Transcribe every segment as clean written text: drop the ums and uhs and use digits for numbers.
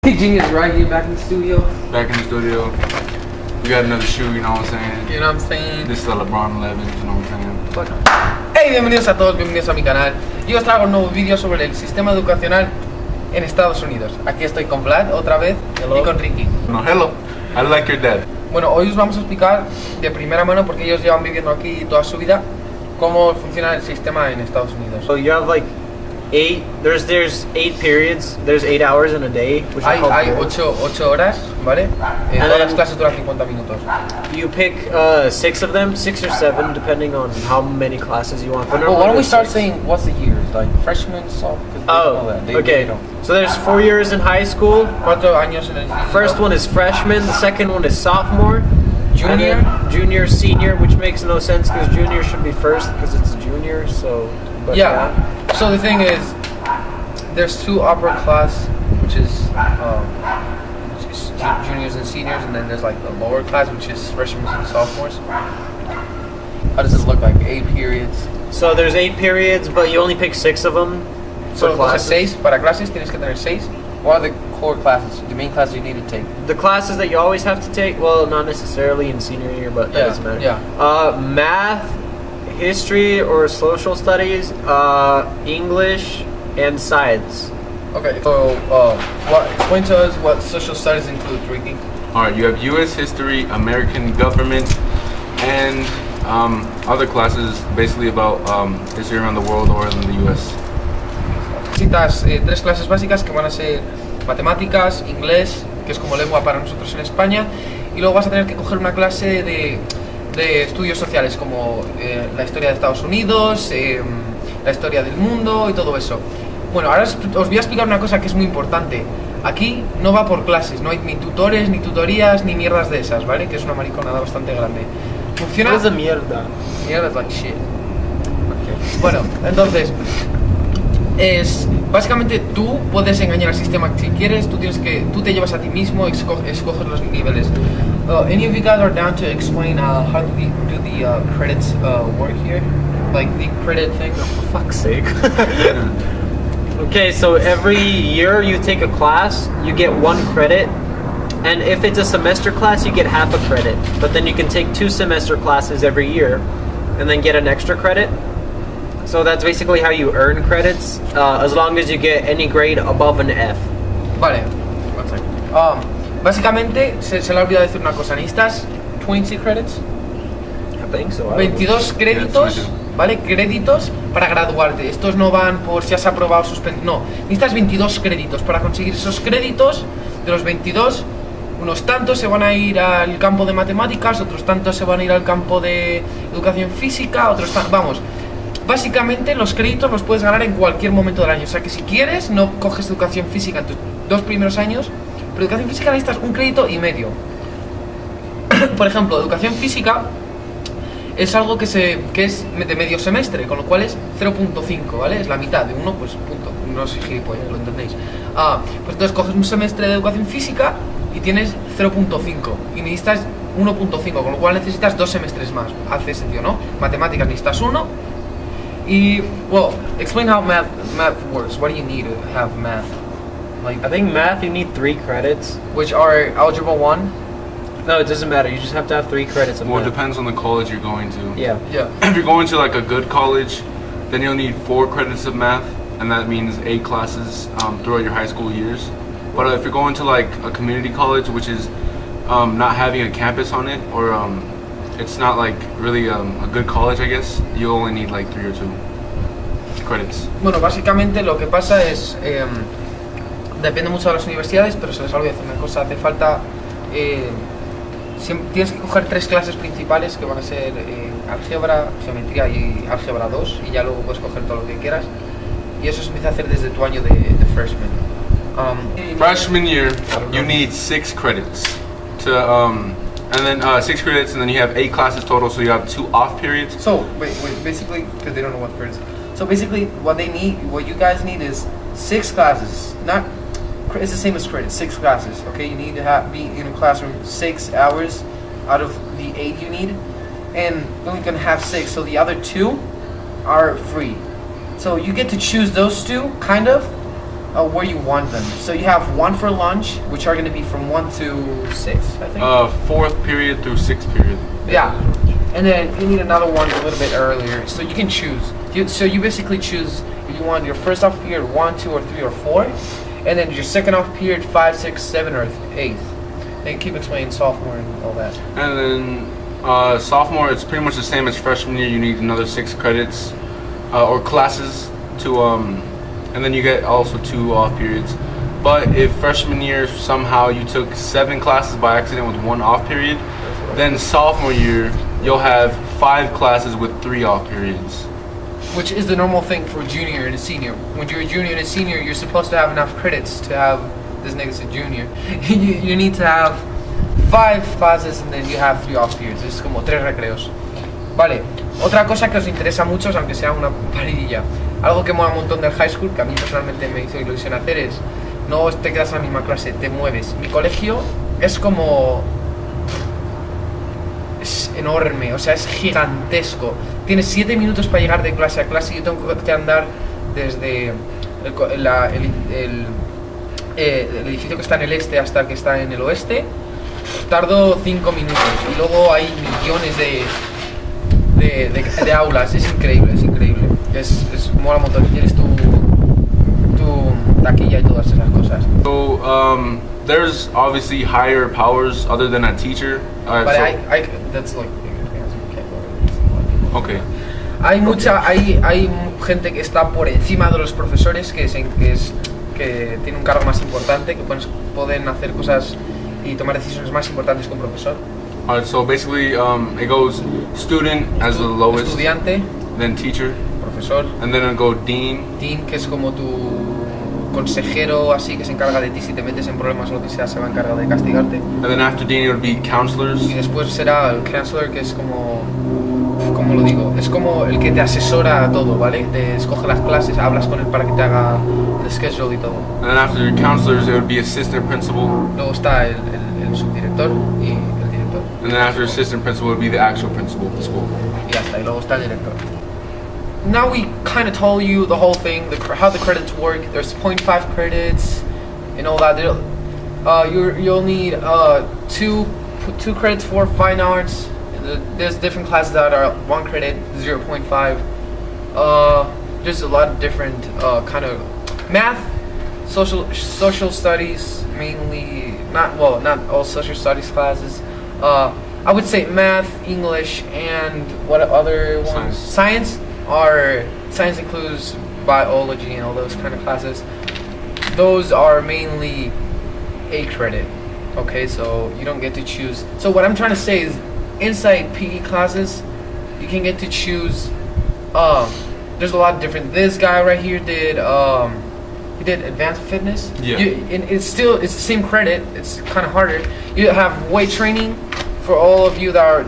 Hey Genius, right here back in the studio. Back in the studio. We got another shoe, you know what I'm saying? You know what I'm saying? This is a LeBron 11, you know what I'm saying? Hey, bienvenidos a todos, bienvenidos a mi canal. Yo os traigo un nuevo vídeo sobre el sistema educacional en Estados Unidos. Aquí estoy con Vlad otra vez. Hello. Y con Ricky. No, hello. I like your dad. Bueno, hoy os vamos a explicar de primera mano, porque ellos llevan viviendo aquí toda su vida, cómo funciona el sistema en Estados Unidos. So you have like there's 8 periods, there's 8 hours in a day, which Hay 8 horas, ¿vale? Todas las clases duran 50 minutos. You pick 6 of them, 6 or 7, depending on how many classes you want. But well, why don't we start saying what's the years, like freshman, sophomore? Okay. So there's 4 years in high school. 4 años en el First one is freshman, the second one is sophomore, junior, junior, senior, which makes no sense because junior should be first because it's a junior. So but yeah. So the thing is, there's 2 upper class, which is juniors and seniors, and then there's like the lower class, which is freshmen and sophomores. How does it look like? 8 periods. So there's 8 periods, but you only pick 6 of them. So classes. 6 para clases tienes que tener 6. What are the core classes? The main classes you need to take? The classes that you always have to take. Well, not necessarily in senior year, but that doesn't matter. Yeah. Math, history or social studies, English, and science. Okay. So, explain to us what social studies include, Ricky. All right, you have U.S. history, American government, and other classes basically about history around the world or in the U.S. Necesitas 3 clases básicas que van a ser matemáticas, inglés, que es como lengua para nosotros en España, y luego vas a tener que coger una clase de estudios sociales como la historia de Estados Unidos, la historia del mundo y todo eso. Bueno, ahora os voy a explicar una cosa que es muy importante. Aquí no va por clases, no hay ni tutores, ni tutorías, ni mierdas de esas, ¿vale? Que es una mariconada bastante grande. Funciona... ¿Qué es de mierda? Mierda es like shit. Okay. Bueno, entonces... básicamente tú puedes engañar al sistema si quieres, tú te llevas a ti mismo, escoges los niveles. Any of you guys are down to explain how do the credits work here? Like the credit thing? Oh, for fuck's sake. Okay, so every year you take a class, you get 1 credit, and if it's a semester class, you get half a credit. But then you can take 2 semester classes every year, and then get an extra credit. So that's basically how you earn credits, as long as you get any grade above an F. Vale, one second. Básicamente, se le ha olvidado decir una cosa, necesitas 20 credits. I think so. 22 créditos, ¿vale? Créditos para graduarte. Estos no van por si has aprobado, suspendido. No, necesitas 22 créditos. Para conseguir esos créditos, de los 22, unos tantos se van a ir al campo de matemáticas, otros tantos se van a ir al campo de educación física, otros tantos... Vamos... Básicamente los créditos los puedes ganar en cualquier momento del año. O sea que si quieres no coges educación física en tus 2 primeros años, pero educación física necesitas 1 crédito y medio. Por ejemplo, educación física es algo que es de medio semestre, con lo cual es 0.5, ¿vale? Es la mitad de 1, pues punto. No soy gilipollas, lo entendéis. Pues entonces coges un semestre de educación física y tienes 0.5 y necesitas 1.5, con lo cual necesitas 2 semestres más. Hace sentido, ¿no? Matemáticas necesitas 1. Well, explain how math works. What do you need to have math? Like, I think math you need 3 credits, which are algebra 1. No, it doesn't matter. You just have to have 3 credits of Well, math. it depends on the college you're going to. Yeah. If you're going to like a good college, then you'll need 4 credits of math, and that means 8 classes throughout your high school years. But if you're going to like a community college, which is not having a campus on it, or it's not like really a good college, I guess, you only need like 3 or 2 credits. Bueno, básicamente lo que pasa es, depende mucho de las universidades, pero se les olvida hacer una cosa, hace falta, tienes que coger 3 clases principales que van a ser álgebra, geometría y álgebra 2, y ya luego puedes coger todo lo que quieras, y eso se empieza a hacer desde tu año de freshman. Freshman year, you need 6 credits to and then 6 credits, and then you have 8 classes total, so you have 2 off periods. So wait, basically, because they don't know what periods. So basically, what you guys need is 6 classes. It's the same as credits, 6 classes. Okay, you need to be in a classroom 6 hours out of the 8 you need, and you only can have 6. So the other 2 are free. So you get to choose those 2, kind of. where you want them. So you have one for lunch, which are going to be from 1 to 6, I think. Fourth period through sixth period. Yeah. And then you need another one a little bit earlier. So you can choose. So you basically choose if you want your first off period 1, 2, or 3, or 4. And then your second off period 5, 6, 7, or 8. They keep explaining sophomore and all that. And then sophomore, it's pretty much the same as freshman year. You need another 6 credits or classes to, and then you get also 2 off periods. But if freshman year somehow you took 7 classes by accident with 1 off period, then sophomore year you'll have 5 classes with 3 off periods. Which is the normal thing for junior and a senior. When you're a junior and a senior, you're supposed to have enough credits to have this nigga's a junior. you need to have 5 classes and then you have 3 off periods. Es como 3 recreos. Vale, otra cosa que os interesa mucho, aunque sea una paridilla, algo que mola un montón del high school, que a mí personalmente me hizo ilusión hacer, es no te quedas en la misma clase, te mueves. Mi colegio es como... es enorme, o sea, es gigantesco. Tienes 7 minutos para llegar de clase a clase y yo tengo que andar desde el edificio que está en el este hasta el que está en el oeste. Tardo 5 minutos y luego hay millones de aulas. Es increíble, es increíble. Es mola un montón. Tienes tu taquilla y todas esas cosas. So there's obviously higher powers other than a teacher. But So, that's like... okay. Hay gente que está por encima de los profesores que tiene un cargo más importante, que pueden hacer cosas y tomar decisiones más importantes que un profesor. Alright, so basically it goes student as the lowest, Estudiante, then teacher, profesor, and then it'll go dean, que es como tu consejero, así, que se encarga de ti si te metes en problemas o lo que sea, se va a encargar de castigarte. and then after dean it would be counselors, Y después será el counselor, que es como lo digo, es como el que te asesora a todo, ¿vale? Te escoge las clases, hablas con él para que te haga el schedule y todo. and then after counselors it would be assistant principal, Luego está el subdirector y el director. and then after assistant principal would be the actual principal of the school. Y ya está, y luego está el director. Now we kind of told you the whole thing, how the credits work. There's 0.5 credits and all that. You'll need 2 credits for fine arts. There's different classes that are 1 credit, 0.5. There's a lot of different kind of math, social studies mainly. Not all social studies classes. I would say math, English, and what other ones? Science includes biology and all those kind of classes. Those are mainly a credit. Okay, so you don't get to choose. So what I'm trying to say is, inside PE classes, you can get to choose. There's a lot of different. This guy right here did advanced fitness. Yeah. It's the same credit. It's kind of harder. You have weight training for all of you that are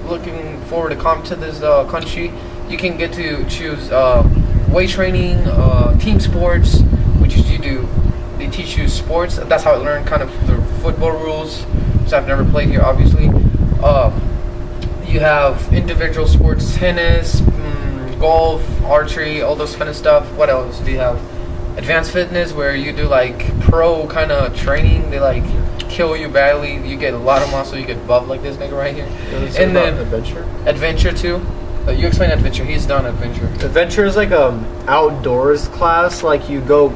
looking forward to come to this country. You can get to choose weight training, team sports, which is you do. They teach you sports. That's how I learned kind of the football rules, because I've never played here, obviously. You have individual sports, tennis, golf, archery, all those kind of stuff. What else do you have? Advanced fitness, where you do like pro kind of training. They like kill you badly. You get a lot of muscle. You get buff like this nigga right here. And then adventure too. You explain adventure. He's done adventure. Adventure is like outdoors class. Like you go.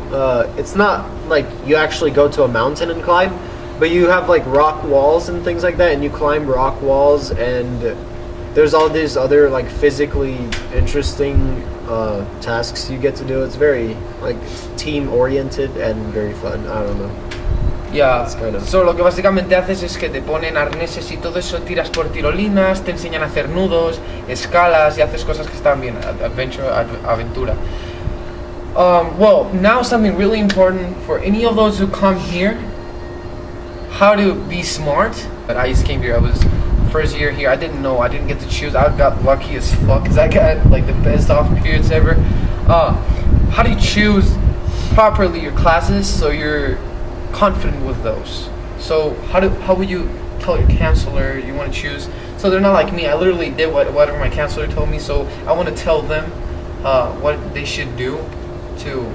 It's not like you actually go to a mountain and climb, but you have like rock walls and things like that, and you climb rock walls, and there's all these other like physically interesting tasks you get to do. It's very like team oriented and very fun. I don't know. Ya, so lo que básicamente haces es que te ponen arneses y todo eso, tiras por tirolinas, te enseñan a hacer nudos, escalas y haces cosas que están bien, aventura. Well, now something really important for any of those who come here, how to be smart. But I just came here, I was first year here, I didn't know, I didn't get to choose, I got lucky as fuck, because I got like the best off periods ever. How do you choose properly your classes so you're confident with those? So how would you tell your counselor you want to choose? So they're not like me. I literally did whatever my counselor told me. So I want to tell them what they should do to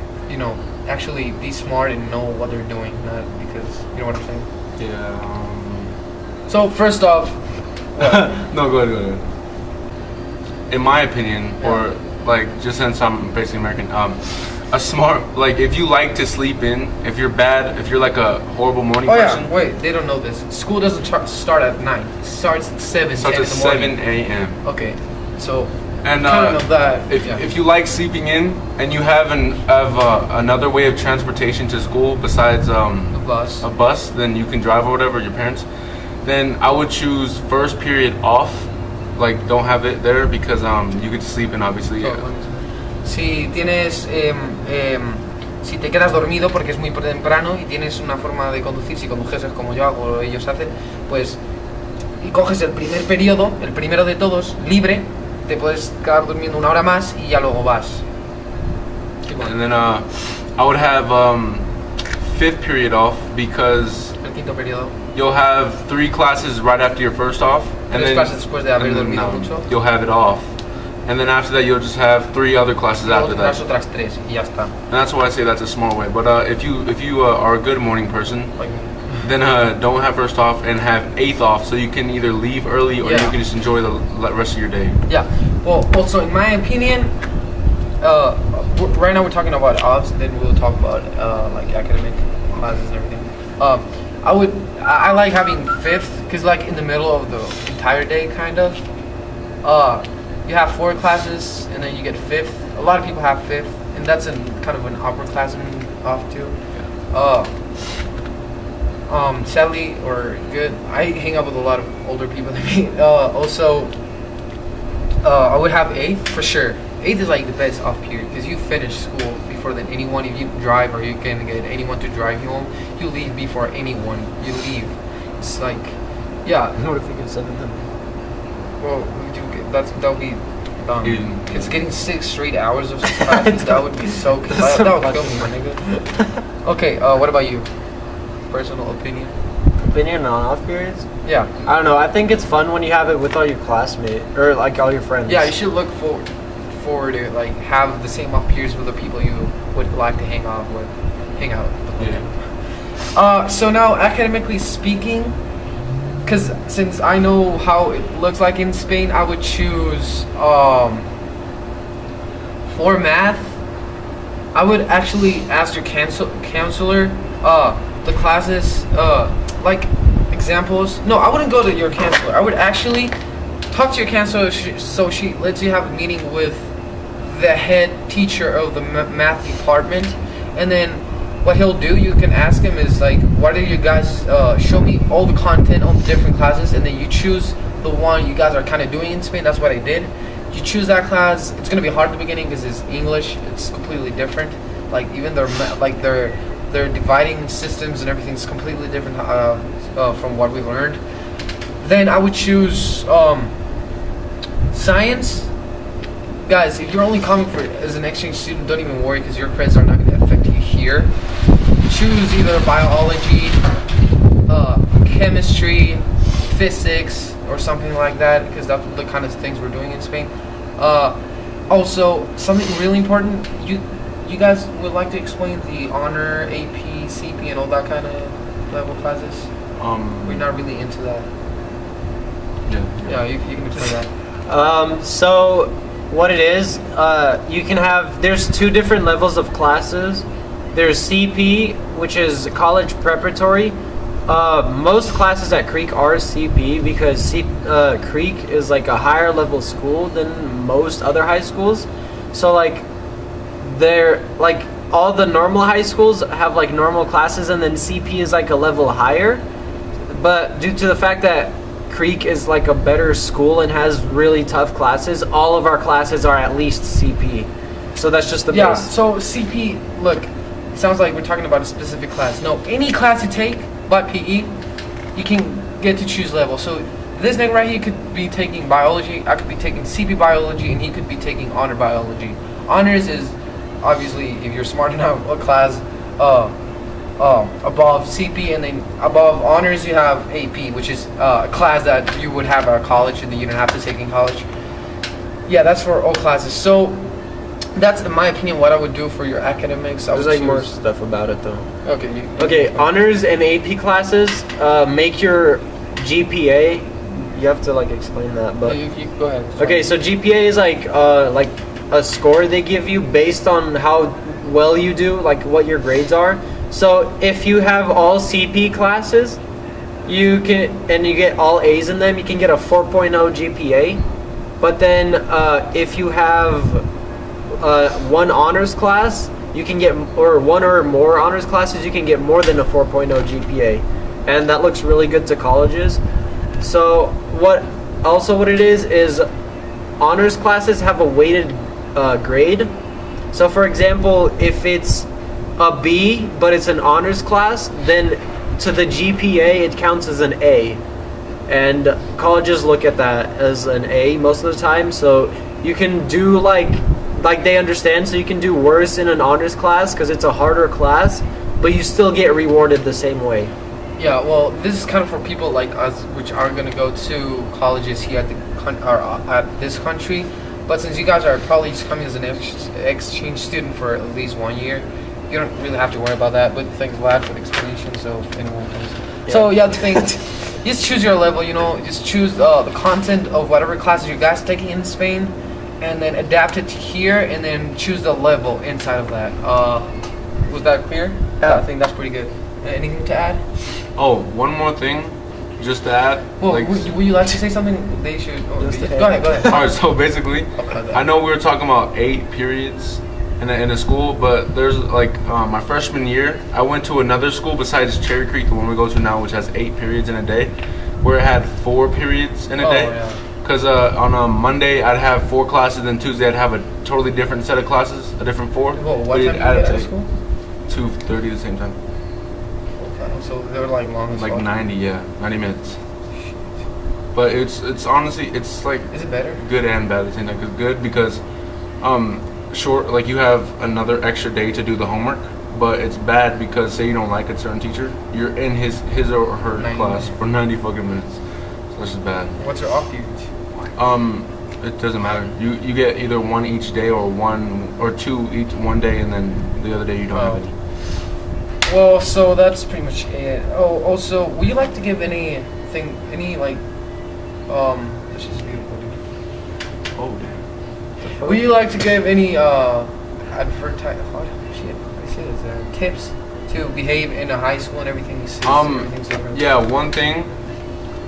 actually be smart and know what they're doing, not because you know what I'm saying. Yeah. So first off, No, go ahead. In my opinion, or like just since I'm basically American, a smart, like if you like to sleep in, if you're like a horrible morning person. Wait, they don't know this. School doesn't start at 9. It starts at 7. It starts at 7 a.m. Okay, so and kind of that. If you like sleeping in and you have another way of transportation to school besides a bus, then you can drive or whatever, your parents, then I would choose first period off, like don't have it there because you get to sleep in obviously. Si tienes, si te quedas dormido porque es muy temprano y tienes una forma de conducir, si conduces como yo hago o ellos hacen, pues y coges el primer periodo, el primero de todos, libre, te puedes quedar durmiendo una hora más y ya luego vas. And then I would have fifth period off because el quinto periodo. You'll have 3 classes right after your first off, and then después de haber dormido mucho. You'll have it off, and then after that you'll just have 3 other classes after that. Otras 3 y ya está. And that's why I say that's a smart way. But if you are a good morning person, then don't have first off and have 8th off, so you can either leave early or you can just enjoy the rest of your day. Yeah. Well, also in my opinion, right now we're talking about offs, then we'll talk about like academic classes and everything. I like having 5th because like in the middle of the entire day kind of. You have 4 classes and then you get 5th. A lot of people have 5th, and that's kind of an upperclassman off too. Sadly or good, I hang out with a lot of older people than me. Also, I would have 8th for sure. 8th is like the best off period because you finish school before than anyone. If you drive or you can get anyone to drive you home, you leave before anyone. You leave. It's like, yeah. What if you get 7th? Well, that would be dumb. It's getting 6 straight hours of classes. That would be so kill. That would kill me, my nigga. Okay, what about you? Personal opinion? Opinion on off periods? Yeah. I don't know. I think it's fun when you have it with all your classmates or like all your friends. Yeah, you should look forward to like have the same off periods with the people you would like to hang out with. Yeah. So now, academically speaking, because since I know how it looks like in Spain, I would choose for math. I would actually ask your counselor the classes like examples. No, I wouldn't go to your counselor. I would actually talk to your counselor so she lets you have a meeting with the head teacher of the math department, and then what he'll do, you can ask him is like, why do you guys show me all the content on the different classes, and then you choose the one you guys are kind of doing in Spain. That's what I did. You choose that class. It's gonna be hard at the beginning because it's English. It's completely different. Like even their dividing systems and everything's completely different from what we've learned. Then I would choose science. Guys, if you're only coming for as an exchange student, don't even worry because your credits are not going to affect you here. Choose either biology, chemistry, physics, or something like that because that's the kind of things we're doing in Spain. Also, something really important, you guys would like to explain the honor, AP, CP, and all that kind of level classes? We're not really into that. Yeah, you can explain that. So what it is, you can have, there's 2 different levels of classes. There's CP, which is college preparatory. Most classes at Creek are CP because Creek is like a higher level school than most other high schools. So like they're like all the normal high schools have like normal classes, and then CP is like a level higher. But due to the fact that Creek is like a better school and has really tough classes, all of our classes are at least CP. So that's just the base. So CP, look, it sounds like we're talking about a specific class. No, any class you take but PE, you can get to choose level. So this nigga right here could be taking biology, I could be taking CP biology, and he could be taking honor biology. Honors is obviously, if you're smart enough, a class above CP, and then above honors you have AP, which is a class that you would have at college and then you don't have to take in college. Yeah, that's for all classes. So That's, in my opinion, what I would do for your academics. I There's would like more choose- stuff about it though. Okay. Okay, honors and AP classes make your GPA. You have to like explain that, but You go ahead. okay. So GPA is like a score they give you based on how well you do, like what your grades are. So if you have all CP classes, you get all A's in them, you can get a 4.0 GPA. But then if you have one honors class, you can get, or one or more honors classes, you can get more than a 4.0 GPA, and that looks really good to colleges. So what it is honors classes have a weighted grade. So for example, if it's a B but it's an honors class, then to the GPA it counts as an A, and colleges look at that as an A most of the time. So you can do like they understand, so you can do worse in an honors class because it's a harder class, but you still get rewarded the same way. Yeah, well, this is kind of for people like us, which are going to go to colleges here at at this country. But since you guys are probably just coming as an exchange student for at least 1 year, you don't really have to worry about that. But thanks, Vlad, for the explanation. So if anyone comes. Yeah. So yeah, the thing, just choose your level. You know, just choose the content of whatever classes you guys taking in Spain, and then adapt it to here, and then choose the level inside of that. Was that clear? Yeah. I think that's pretty good. Anything to add? Oh, one more thing, just to add. Well, like, would you like to say something? They should. Oh, Just go ahead. Go ahead. all right, so basically, Okay. I know we were talking about 8 periods in a school, but there's like my freshman year, I went to another school besides Cherry Creek, the one we go to now, which has 8 periods in a day, where it had 4 periods in a day. Yeah. Because on a Monday I'd have 4 classes, then Tuesday I'd have a totally different set of classes, a different 4. Well, what But time it did you added get out of to school? 2:30 at the same time. Okay, so they were like long as Like fuck. 90 minutes. But it's honestly, it's like Is it better? good and bad at the same time. 'Cause good because short, like you have another extra day to do the homework, but it's bad because say you don't like a certain teacher, you're in his or her 90 class minutes. for 90 fucking minutes. So this is bad. What's your off usage? It doesn't matter. You get either 1 each day or 1 or 2 each one day, and then the other day you don't have any. Well, so that's pretty much it. Oh, also, would you like to give any like, this is beautiful, dude. Oh damn. Would you like to give any tips to behave in a high school and everything you see? Everything's different. Yeah, one thing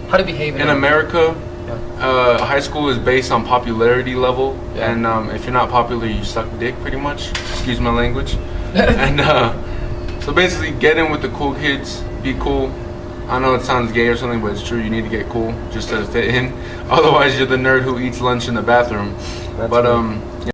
How to behave in America. Yeah. High school is based on popularity level, Yeah. and if you're not popular, you suck dick, pretty much. Excuse my language. And so basically, get in with the cool kids, be cool. I know it sounds gay or something, but it's true. You need to get cool just to fit in. Otherwise, you're the nerd who eats lunch in the bathroom. That's But right.